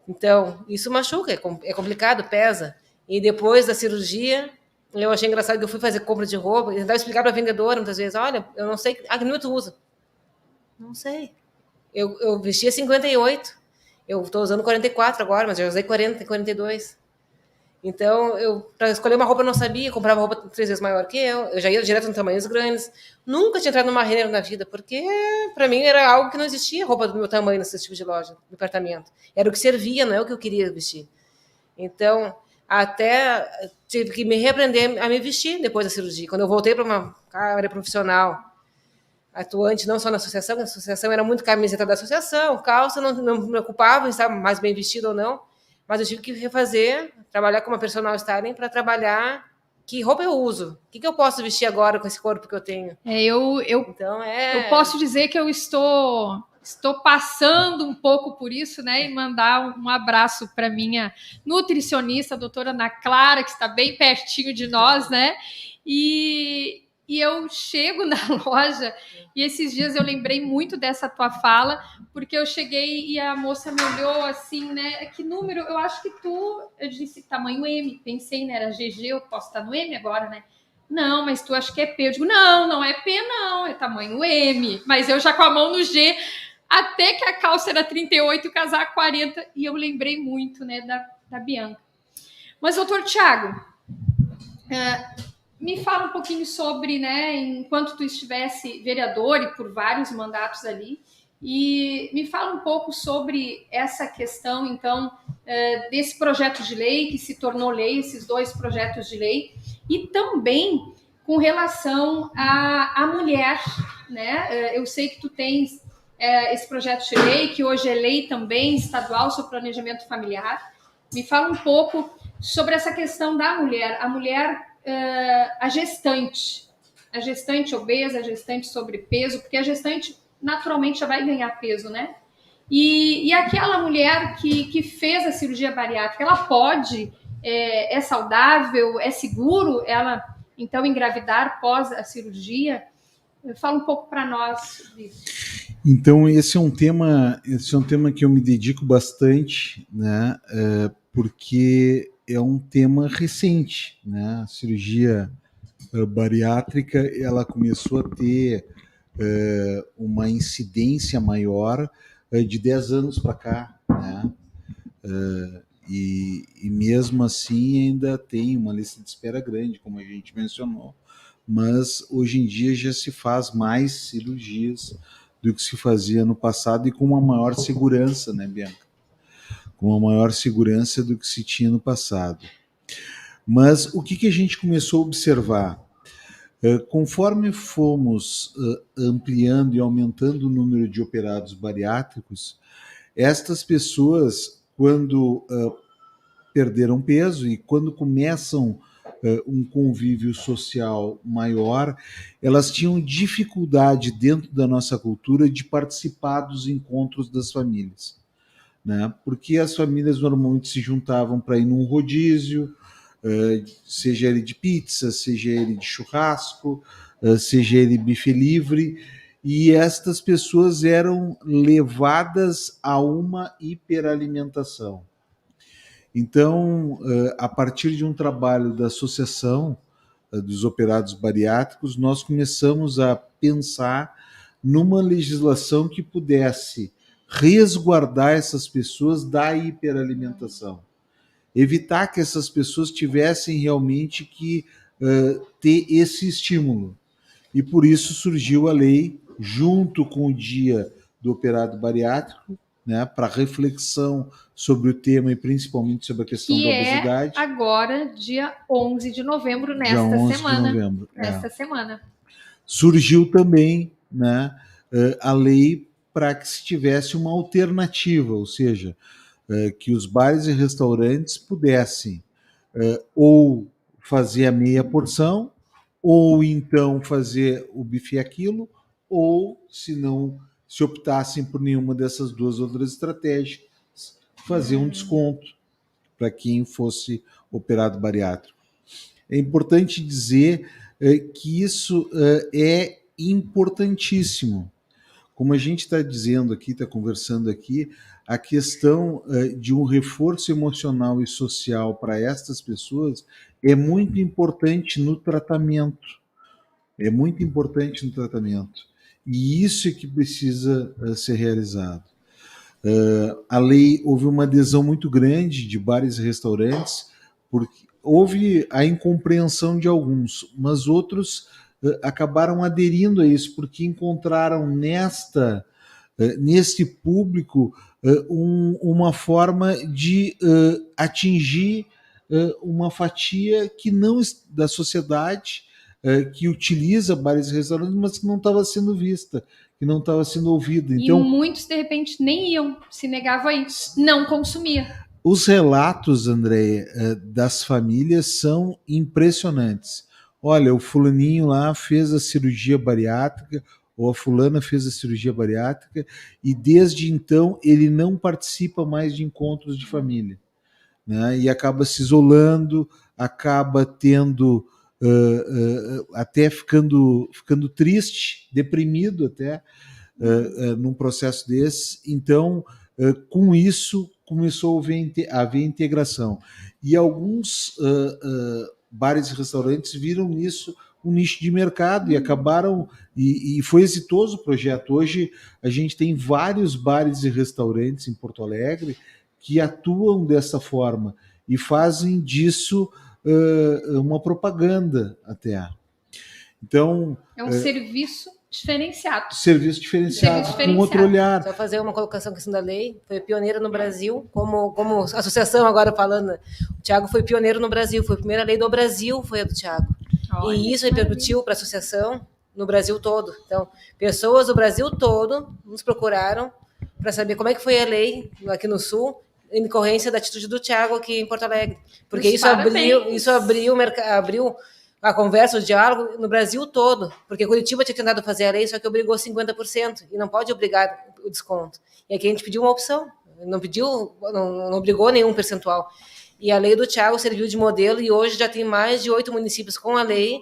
Então, isso machuca, é complicado, pesa. E depois da cirurgia, eu achei engraçado que eu fui fazer compra de roupa e tentava explicar para a vendedora muitas vezes, olha, eu não sei, que número tu usa? Não sei. Eu vestia 58, eu estou usando 44 agora, mas já usei 40 e 42. Então, para escolher uma roupa eu não sabia, comprava roupa 3 vezes maior que eu já ia direto em tamanhos grandes. Nunca tinha entrado numa Renner na vida, porque para mim era algo que não existia, roupa do meu tamanho nesse tipo de loja, no departamento. Era o que servia, não é o que eu queria vestir. Então, até tive que me reaprender a me vestir depois da cirurgia. Quando eu voltei para uma área profissional, atuante não só na associação, a associação era muito camiseta da associação, calça, não me preocupava em estar mais bem vestido ou não, mas eu tive que refazer, trabalhar com uma personal styling para trabalhar que roupa eu uso, o que eu posso vestir agora com esse corpo que eu tenho. Então, eu posso dizer que eu estou passando um pouco por isso, né? E mandar um abraço para minha nutricionista, a doutora Ana Clara, que está bem pertinho de nós, né? E eu chego na loja e esses dias eu lembrei muito dessa tua fala, porque eu cheguei e a moça me olhou assim, né? Que número? Eu acho que eu disse tamanho M. Pensei, né? Era GG, eu posso estar no M agora, né? Não, mas tu acha que é P? Eu digo, não é P, não, é tamanho M. Mas eu já com a mão no G, até que a calça era 38 e o casaco 40, e eu lembrei muito, né, da Bianca. Mas, doutor Tiago, me fala um pouquinho sobre, né, enquanto tu estivesse vereador e por vários mandatos ali, e me fala um pouco sobre essa questão, então, desse projeto de lei que se tornou lei, esses 2 projetos de lei, e também com relação à mulher, né? Eu sei que tu tens esse projeto de lei, que hoje é lei também estadual sobre planejamento familiar. Me fala um pouco sobre essa questão da mulher, a mulher, a gestante obesa, a gestante sobrepeso, porque a gestante naturalmente já vai ganhar peso, né? E aquela mulher que fez a cirurgia bariátrica, ela pode, é saudável, é seguro ela, então, engravidar pós a cirurgia? Fala um pouco para nós sobre isso. Então, esse é um tema que eu me dedico bastante, né? Porque é um tema recente, né? A cirurgia bariátrica, ela começou a ter uma incidência maior de 10 anos para cá, né? E mesmo assim ainda tem uma lista de espera grande, como a gente mencionou, mas hoje em dia já se faz mais cirurgias do que se fazia no passado e com uma maior segurança, né, Bianca? Com uma maior segurança do que se tinha no passado. Mas o que a gente começou a observar? Conforme fomos ampliando e aumentando o número de operados bariátricos, estas pessoas, quando perderam peso e quando começam um convívio social maior, elas tinham dificuldade dentro da nossa cultura de participar dos encontros das famílias, né? Porque as famílias normalmente se juntavam para ir num rodízio, seja ele de pizza, seja ele de churrasco, seja ele bife livre, e estas pessoas eram levadas a uma hiperalimentação. Então, a partir de um trabalho da Associação dos Operados Bariátricos, nós começamos a pensar numa legislação que pudesse resguardar essas pessoas da hiperalimentação. Evitar que essas pessoas tivessem realmente que ter esse estímulo. E por isso surgiu a lei, junto com o Dia do Operado Bariátrico, né, para reflexão sobre o tema e principalmente sobre a questão da obesidade. Que é agora, dia 11 de novembro, dia 11 semana. De novembro, nesta semana. Surgiu também, né, a lei para que se tivesse uma alternativa, ou seja, que os bares e restaurantes pudessem ou fazer a meia porção, ou então fazer o bife a quilo, ou, se não se optassem por nenhuma dessas duas outras estratégias, fazer um desconto para quem fosse operado bariátrico. É importante dizer que isso é importantíssimo. Como a gente está dizendo aqui, está conversando aqui, a questão de um reforço emocional e social para estas pessoas é muito importante no tratamento. É muito importante no tratamento. E isso é que precisa ser realizado. A lei, houve uma adesão muito grande de bares e restaurantes, porque houve a incompreensão de alguns, mas outros acabaram aderindo a isso, porque encontraram neste público uma forma de atingir uma fatia que não da sociedade que utiliza bares e restaurantes, mas que não estava sendo vista, que não estava sendo ouvida. Então, e muitos, de repente, nem iam, se negavam a isso, não consumia. Os relatos, Andréia, das famílias são impressionantes. Olha, o fulaninho lá fez a cirurgia bariátrica, ou a fulana fez a cirurgia bariátrica, e desde então ele não participa mais de encontros de família, né? E acaba se isolando, acaba tendo até ficando triste, deprimido até, num processo desse. Então, com isso, começou a haver integração. E alguns bares e restaurantes viram nisso um nicho de mercado e acabaram, e foi exitoso o projeto. Hoje a gente tem vários bares e restaurantes em Porto Alegre que atuam dessa forma e fazem disso uma propaganda até. Então, é um serviço diferenciado. Serviço diferenciado, com outro olhar. Só fazer uma colocação questão da lei, foi pioneira no Brasil, como associação agora falando, o Thiago foi pioneiro no Brasil, foi a primeira lei do Brasil, foi a do Thiago. Olha, e isso repercutiu para a associação no Brasil todo. Então, pessoas do Brasil todo nos procuraram para saber como é que foi a lei aqui no Sul, em decorrência da atitude do Thiago aqui em Porto Alegre. Porque isso abriu a conversa, o diálogo no Brasil todo, porque Curitiba tinha tentado fazer a lei, só que obrigou 50%, e não pode obrigar o desconto. E aqui a gente pediu uma opção, não obrigou nenhum percentual. E a lei do Thiago serviu de modelo e hoje já tem mais de 8 municípios com a lei,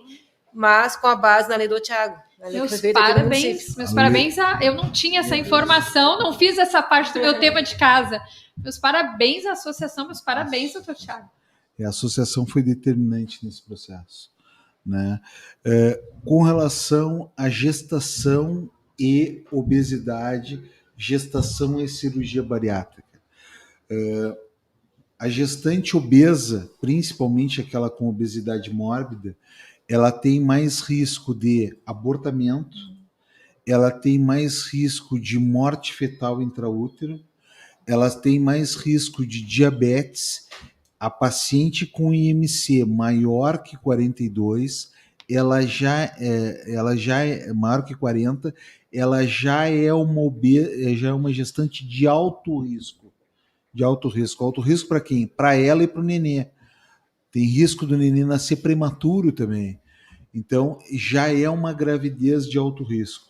mas com a base na lei do Thiago. Meus parabéns. Eu não tinha essa informação, não fiz essa parte do meu tema de casa. Meus parabéns à associação, meus parabéns, doutor Thiago. A associação foi determinante nesse processo, né? Com relação à gestação e obesidade, gestação e cirurgia bariátrica. A gestante obesa, principalmente aquela com obesidade mórbida, ela tem mais risco de abortamento, ela tem mais risco de morte fetal intraútero, ela tem mais risco de diabetes. A paciente com IMC maior que 42, ela já é maior que 40, ela já é uma gestante de alto risco. Alto risco para quem? Para ela e para o nenê. Tem risco do nenê nascer prematuro também. Então, já é uma gravidez de alto risco.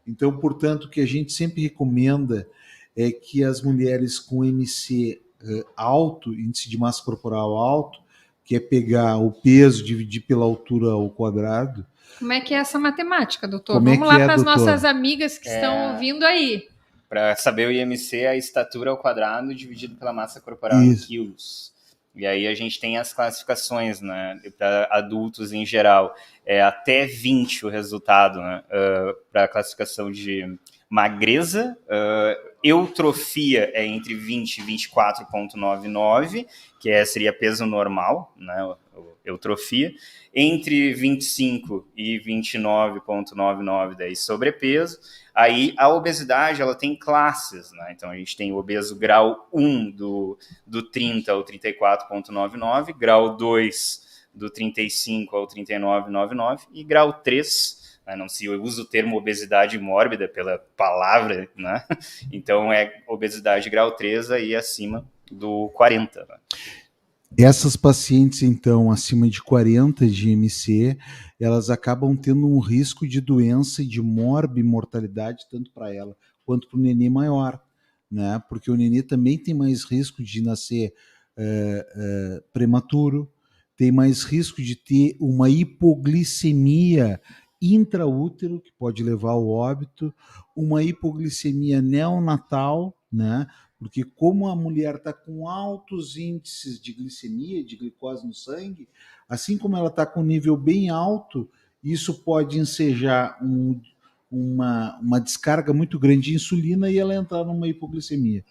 Então, portanto, o que a gente sempre recomenda é que as mulheres com IMC alto, índice de massa corporal alto, que é pegar o peso, dividir pela altura ao quadrado. Como é que é essa matemática, doutor? Vamos lá para as nossas amigas que estão ouvindo aí. Para saber o IMC, é a estatura ao quadrado dividido pela massa corporal em quilos. E aí a gente tem as classificações, né, para adultos em geral. É até 20 o resultado, né, para a classificação de magreza. Eutrofia é entre 20 e 24,99, que seria peso normal, né, eutrofia. Entre 25 e 29,99 daí sobrepeso. Aí a obesidade, ela tem classes, né? Então a gente tem o obeso grau 1 do 30 ao 34,99, grau 2 do 35 ao 39,99 e grau 3, né? Não se usa o termo obesidade mórbida pela palavra, né? Então é obesidade grau 3 aí acima do 40, né? Essas pacientes, então, acima de 40 de IMC, elas acabam tendo um risco de doença e de morbimortalidade, tanto para ela quanto para o nenê maior, né? Porque o nenê também tem mais risco de nascer prematuro, tem mais risco de ter uma hipoglicemia intraútero, que pode levar ao óbito, uma hipoglicemia neonatal, né? Porque como a mulher está com altos índices de glicemia, de glicose no sangue, assim como ela está com um nível bem alto, isso pode ensejar uma descarga muito grande de insulina e ela entrar numa hipoglicemia.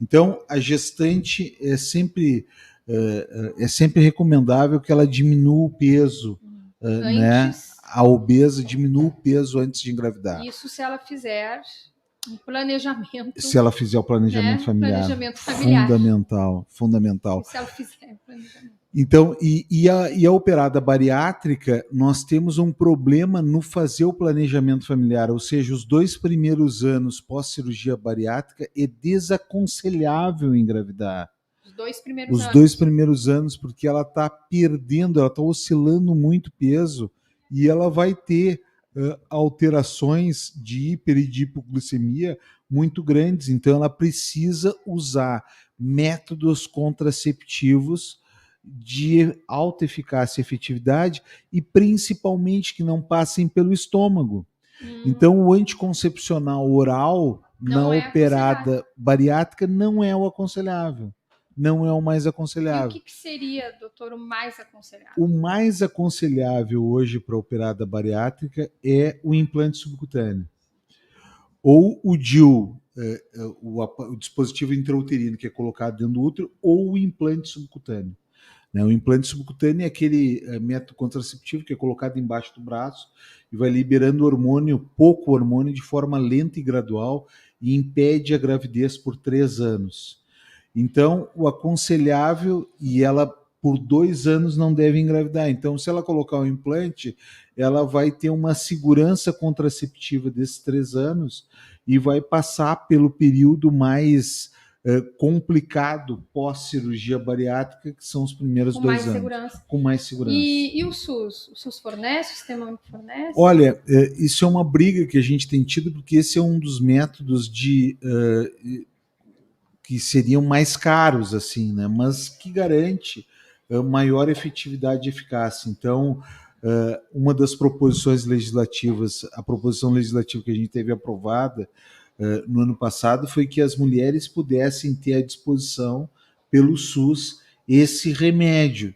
Então, a gestante é sempre recomendável que ela diminua o peso, né? A obesa diminua o peso antes de engravidar. Isso se ela fizer um planejamento. Se ela fizer o planejamento familiar. Planejamento familiar. Fundamental. Se ela fizer o planejamento. Então, e a operada bariátrica, nós temos um problema no fazer o planejamento familiar, ou seja, os 2 primeiros anos pós-cirurgia bariátrica é desaconselhável engravidar. Os 2 primeiros anos, porque ela está perdendo, ela está oscilando muito peso e ela vai ter alterações de hiper e de hipoglicemia muito grandes. Então, ela precisa usar métodos contraceptivos de alta eficácia e efetividade e principalmente que não passem pelo estômago. Então, o anticoncepcional oral na operada bariátrica não é o aconselhável. Não é o mais aconselhável. E o que seria, doutor, o mais aconselhável? O mais aconselhável hoje para a operada bariátrica é o implante subcutâneo. Ou o DIU, o dispositivo intrauterino que é colocado dentro do útero, ou o implante subcutâneo. O implante subcutâneo é aquele método contraceptivo que é colocado embaixo do braço e vai liberando pouco hormônio, de forma lenta e gradual e impede a gravidez por 3 anos. Então, o aconselhável, e ela por 2 anos não deve engravidar. Então, se ela colocar um implante, ela vai ter uma segurança contraceptiva desses 3 anos e vai passar pelo período mais complicado pós-cirurgia bariátrica, que são os primeiros Com 2 mais anos. segurança. Com mais segurança. E o SUS? O SUS fornece? O sistema único fornece? Olha, isso é uma briga que a gente tem tido, porque esse é um dos métodos que seriam mais caros, assim, né? Mas que garante maior efetividade e eficácia. Então, uma das proposições legislativas, a proposição legislativa que a gente teve aprovada no ano passado, foi que as mulheres pudessem ter à disposição, pelo SUS, esse remédio,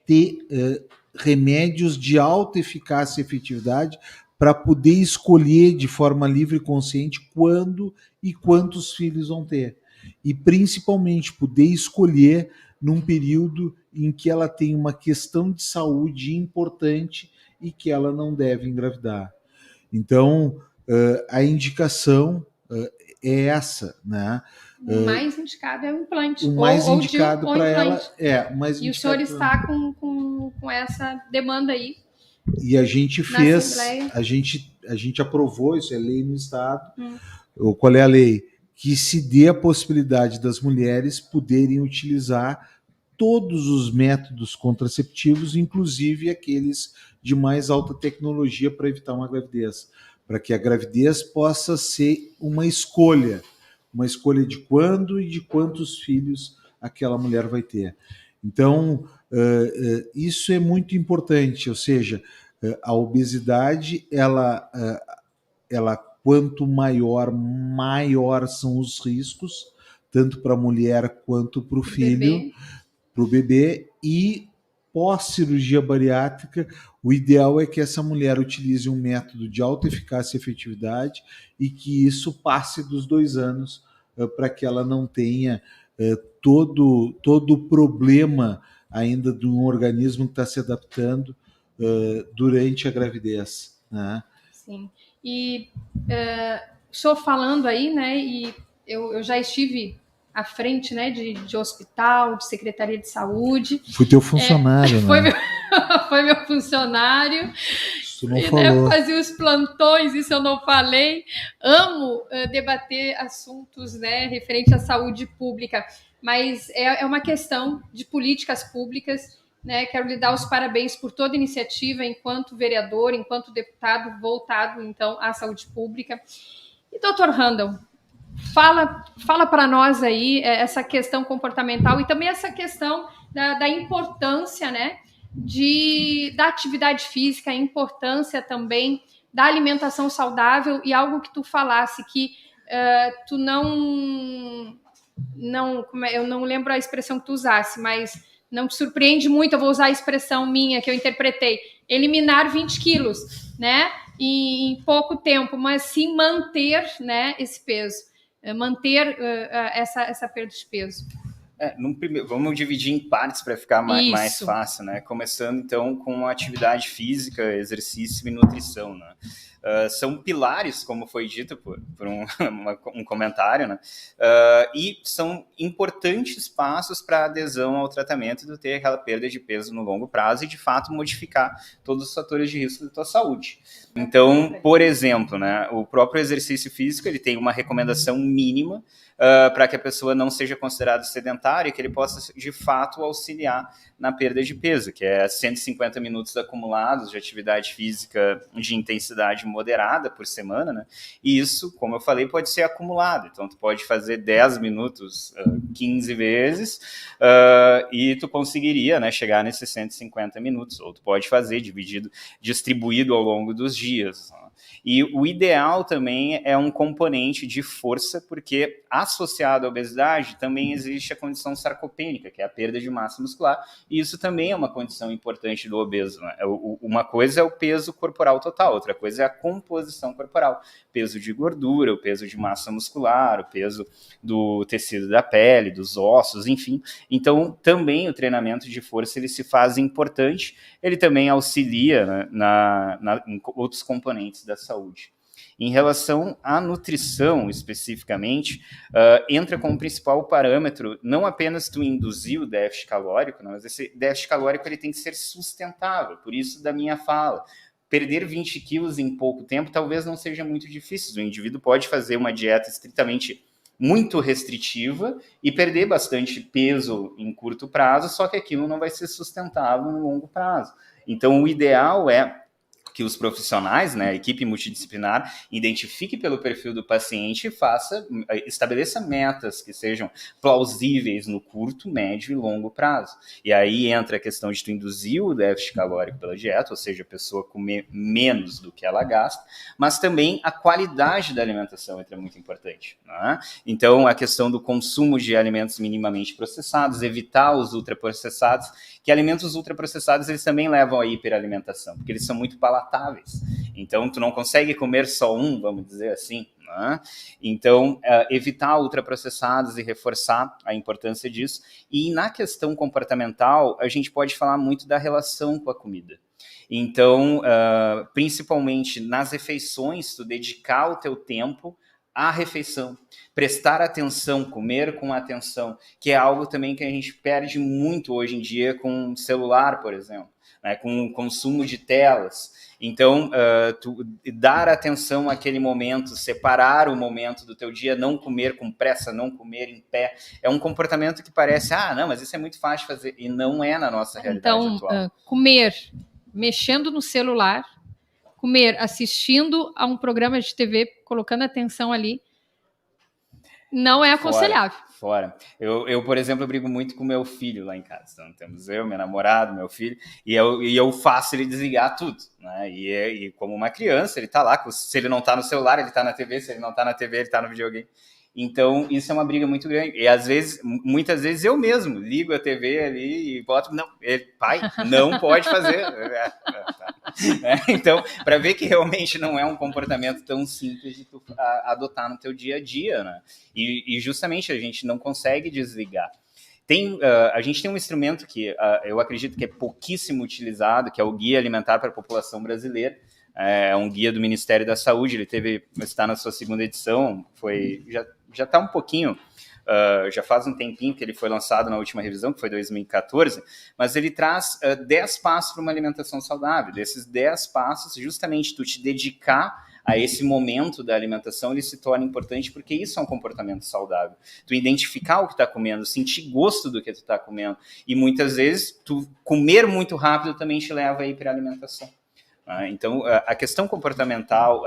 ter remédios de alta eficácia e efetividade para poder escolher de forma livre e consciente quando e quantos filhos vão ter. E principalmente poder escolher num período em que ela tem uma questão de saúde importante e que ela não deve engravidar. Então, a indicação é essa, né? O mais indicado é o implante. O mais indicado para ela é. E o senhor está com essa demanda aí. E a gente fez, a gente aprovou, isso é lei no Estado. Qual é a lei? Que se dê a possibilidade das mulheres poderem utilizar todos os métodos contraceptivos, inclusive aqueles de mais alta tecnologia, para evitar uma gravidez. Para que a gravidez possa ser uma escolha de quando e de quantos filhos aquela mulher vai ter. Então, isso é muito importante, ou seja, a obesidade, ela quanto maior são os riscos, tanto para a mulher quanto para o filho, para o bebê, e pós-cirurgia bariátrica, o ideal é que essa mulher utilize um método de alta eficácia e efetividade e que isso passe dos 2 anos, para que ela não tenha todo o problema ainda de um organismo que está se adaptando durante a gravidez, né? Sim. E o senhor falando aí, né? E eu já estive à frente, né, de hospital, de secretaria de saúde. Fui teu funcionário, né? Foi meu funcionário. Isso não falou. Fazia os plantões, isso eu não falei. Amo debater assuntos, né, referente à saúde pública, mas é uma questão de políticas públicas, né? Quero lhe dar os parabéns por toda a iniciativa, enquanto vereador, enquanto deputado voltado, então, à saúde pública. E, doutor Randall, fala para nós aí essa questão comportamental e também essa questão da importância, né, da atividade física, a importância também da alimentação saudável, e algo que tu falasse que tu não eu não lembro a expressão que tu usasse, mas não te surpreende muito, eu vou usar a expressão minha que eu interpretei, eliminar 20 quilos, né, em pouco tempo, mas sim manter, né, esse peso, manter essa perda de peso. Vamos dividir em partes para ficar mais fácil, né? Começando então com atividade física, exercício e nutrição, né? São pilares, como foi dito por um comentário, né? E são importantes passos para a adesão ao tratamento de ter aquela perda de peso no longo prazo e, de fato, modificar todos os fatores de risco da tua saúde. Então, por exemplo, né, o próprio exercício físico, ele tem uma recomendação mínima para que a pessoa não seja considerada sedentária e que ele possa, de fato, auxiliar na perda de peso, que é 150 minutos acumulados de atividade física de intensidade moderada por semana, né? E isso, como eu falei, pode ser acumulado. Então, tu pode fazer 10 minutos 15 vezes e tu conseguiria, né, chegar nesses 150 minutos. Ou tu pode fazer distribuído ao longo dos dias. E o ideal também é um componente de força, porque associado à obesidade também existe a condição sarcopênica, que é a perda de massa muscular, e isso também é uma condição importante do obeso, né? Uma coisa é o peso corporal total, outra coisa é a composição corporal, peso de gordura, o peso de massa muscular, o peso do tecido da pele, dos ossos, enfim. Então, também o treinamento de força ele se faz importante, ele também auxilia, né, em outros componentes da saúde. Em relação à nutrição, especificamente, entra como principal parâmetro não apenas tu induzir o déficit calórico, mas esse déficit calórico ele tem que ser sustentável, por isso da minha fala. Perder 20 quilos em pouco tempo talvez não seja muito difícil, o indivíduo pode fazer uma dieta estritamente muito restritiva e perder bastante peso em curto prazo, só que aquilo não vai ser sustentável no longo prazo. Então, o ideal é que os profissionais, né, a equipe multidisciplinar, identifique pelo perfil do paciente e estabeleça metas que sejam plausíveis no curto, médio e longo prazo. E aí entra a questão de tu induzir o déficit calórico pela dieta, ou seja, a pessoa comer menos do que ela gasta, mas também a qualidade da alimentação entra muito importante, né? Então, a questão do consumo de alimentos minimamente processados, evitar os ultraprocessados, que alimentos ultraprocessados eles também levam à hiperalimentação, porque eles são muito palatáveis. Então, tu não consegue comer só um, vamos dizer assim, né? Então, evitar ultraprocessados e reforçar a importância disso. E na questão comportamental, a gente pode falar muito da relação com a comida. Então, principalmente nas refeições, tu dedicar o teu tempo à refeição, prestar atenção, comer com atenção, que é algo também que a gente perde muito hoje em dia com celular, por exemplo, né, com o consumo de telas. Então, tu dar atenção àquele momento, separar o momento do teu dia, não comer com pressa, não comer em pé, é um comportamento que parece, não, mas isso é muito fácil de fazer, e não é na nossa realidade atual. Então, comer mexendo no celular, comer assistindo a um programa de TV, colocando atenção ali, não é aconselhável. Fora. Eu, por exemplo, brigo muito com meu filho lá em casa. Então, temos eu, meu namorado, meu filho, e eu faço ele desligar tudo, né? E como uma criança, ele tá lá, se ele não tá no celular, ele tá na TV, se ele não tá na TV, ele tá no videogame. Então, isso é uma briga muito grande. E, às vezes, muitas vezes, eu mesmo ligo a TV ali e boto... Não, pai, não pode fazer. Então, para ver que realmente não é um comportamento tão simples de tu adotar no teu dia a dia, né? E justamente a gente não consegue desligar. A gente tem um instrumento que eu acredito que é pouquíssimo utilizado, que é o Guia Alimentar para a População Brasileira. É um guia do Ministério da Saúde, ele está na sua segunda edição, já está um pouquinho, já faz um tempinho que ele foi lançado na última revisão, que foi 2014, mas ele traz 10 passos para uma alimentação saudável. Desses 10 passos, justamente tu te dedicar a esse momento da alimentação, ele se torna importante porque isso é um comportamento saudável. Tu identificar o que está comendo, sentir gosto do que tu está comendo, e muitas vezes tu comer muito rápido também te leva a hiperalimentação. Então, a questão comportamental,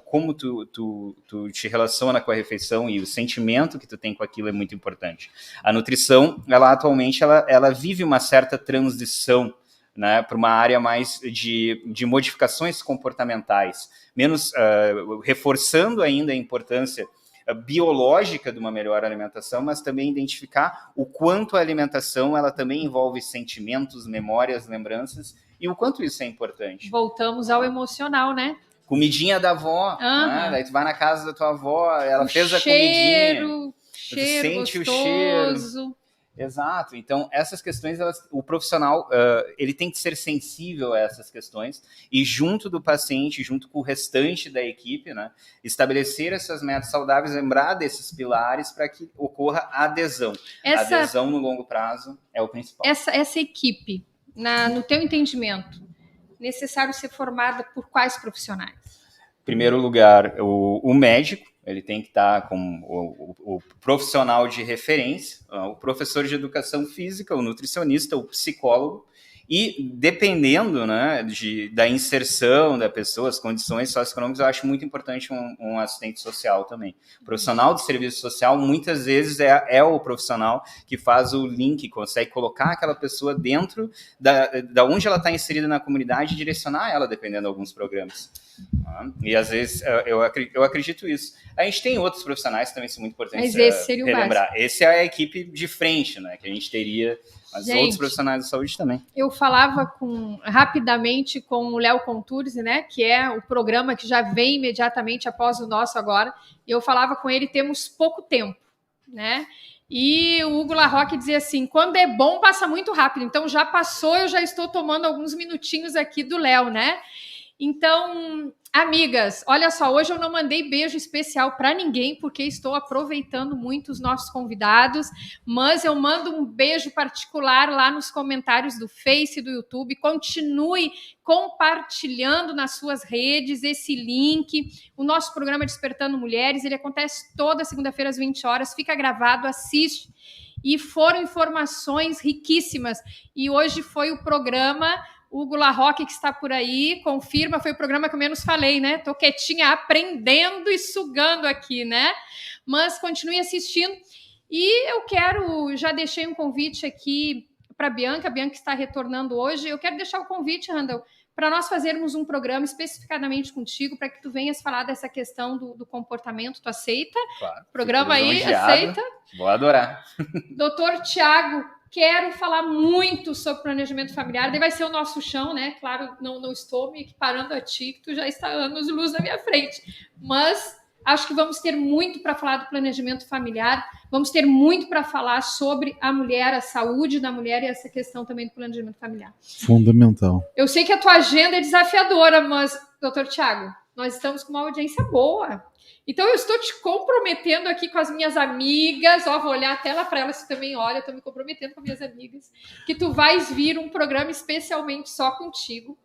como tu te relaciona com a refeição e o sentimento que tu tem com aquilo é muito importante. A nutrição, atualmente, ela vive uma certa transição, né, para uma área mais de modificações comportamentais, menos reforçando ainda a importância biológica de uma melhor alimentação, mas também identificar o quanto a alimentação ela também envolve sentimentos, memórias, lembranças, e o quanto isso é importante. Voltamos ao emocional, né? Comidinha da avó, né? Daí tu vai na casa da tua avó, ela fez a comidinha. Cheiro sente gostoso. O cheiro. Exato. Então, essas questões, o profissional, ele tem que ser sensível a essas questões e junto do paciente, junto com o restante da equipe, né, estabelecer essas metas saudáveis, lembrar desses pilares para que ocorra a adesão. A adesão no longo prazo é o principal. Essa equipe, no teu entendimento, necessário ser formada por quais profissionais? Em primeiro lugar, o médico, ele tem que estar com o profissional de referência, o professor de educação física, o nutricionista, o psicólogo, e dependendo, né, da inserção da pessoa, as condições socioeconômicas, eu acho muito importante um assistente social também. O profissional de serviço social, muitas vezes, é o profissional que faz o link, consegue colocar aquela pessoa dentro da onde ela está inserida na comunidade e direcionar ela, dependendo de alguns programas. E às vezes eu acredito isso. A gente tem outros profissionais que também são muito importantes. Mas esse seria relembrar. Esse é a equipe de frente, né, que a gente teria, mas gente, outros profissionais de saúde também. Eu falava rapidamente com o Léo Contursi, né, que é o programa que já vem imediatamente após o nosso agora, e eu falava com ele, temos pouco tempo, né? E o Hugo Larroque dizia assim, quando é bom, passa muito rápido. Então já passou, eu já estou tomando alguns minutinhos aqui do Léo, né? Então, Amigas, olha só, hoje eu não mandei beijo especial para ninguém, porque estou aproveitando muito os nossos convidados, mas eu mando um beijo particular lá nos comentários do Face e do YouTube. Continue compartilhando nas suas redes esse link. O nosso programa Despertando Mulheres, ele acontece toda segunda-feira às 20 horas, fica gravado, assiste. E foram informações riquíssimas. E hoje foi o programa... Hugo Larroque, que está por aí, confirma, foi o programa que eu menos falei, né? Tô quietinha, aprendendo e sugando aqui, né? Mas continue assistindo. E eu quero, já deixei um convite aqui para a Bianca está retornando hoje. Eu quero deixar o convite, Randall, para nós fazermos um programa especificadamente contigo, para que tu venhas falar dessa questão do comportamento. Tu aceita? Claro. Programa aí, aceita? Vou adorar. Doutor Tiago, quero falar muito sobre planejamento familiar, daí vai ser o nosso chão, né? Claro, não estou me equiparando a ti, que tu já está anos de luz na minha frente, mas acho que vamos ter muito para falar do planejamento familiar, vamos ter muito para falar sobre a mulher, a saúde da mulher e essa questão também do planejamento familiar. Fundamental. Eu sei que a tua agenda é desafiadora, mas, doutor Tiago, nós estamos com uma audiência boa. Então, eu estou te comprometendo aqui com as minhas amigas, ó, vou olhar a tela para elas, tu também olha, estou me comprometendo com as minhas amigas, que tu vais vir um programa especialmente só contigo,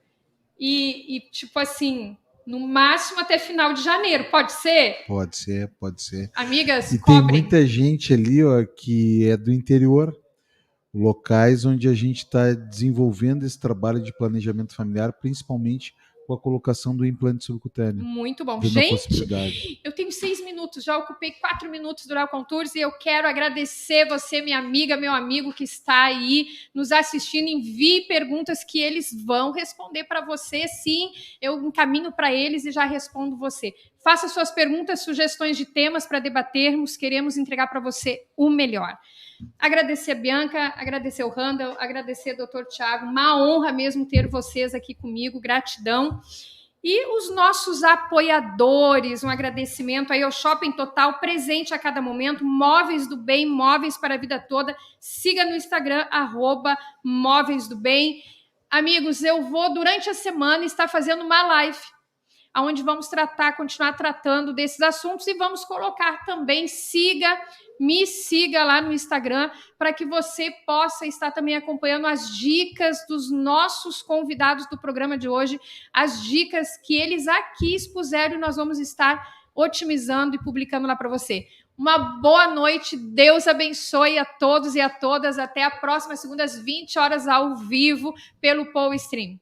e tipo assim, no máximo até final de janeiro, pode ser? Pode ser. Amigas, e cobrem. Tem muita gente ali, ó, que é do interior, locais onde a gente está desenvolvendo esse trabalho de planejamento familiar, principalmente com a colocação do implante subcutâneo. Muito bom. Gente, eu tenho 6 minutos, já ocupei 4 minutos do Uralcon Tours e eu quero agradecer você, minha amiga, meu amigo que está aí nos assistindo. Envie perguntas que eles vão responder para você, sim. Eu encaminho para eles e já respondo você. Faça suas perguntas, sugestões de temas para debatermos. Queremos entregar para você o melhor. Agradecer a Bianca, agradecer o Randall, agradecer o Dr. Tiago, uma honra mesmo ter vocês aqui comigo, gratidão. E os nossos apoiadores, um agradecimento aí ao Shopping Total, presente a cada momento, Móveis do Bem, móveis para a vida toda. Siga no Instagram, @Móveis do Bem. Amigos, eu vou, durante a semana, estar fazendo uma live, onde vamos continuar tratando desses assuntos e vamos colocar também, me siga lá no Instagram, para que você possa estar também acompanhando as dicas dos nossos convidados do programa de hoje, as dicas que eles aqui expuseram e nós vamos estar otimizando e publicando lá para você. Uma boa noite, Deus abençoe a todos e a todas, até a próxima segunda às 20 horas ao vivo pelo Pow Stream.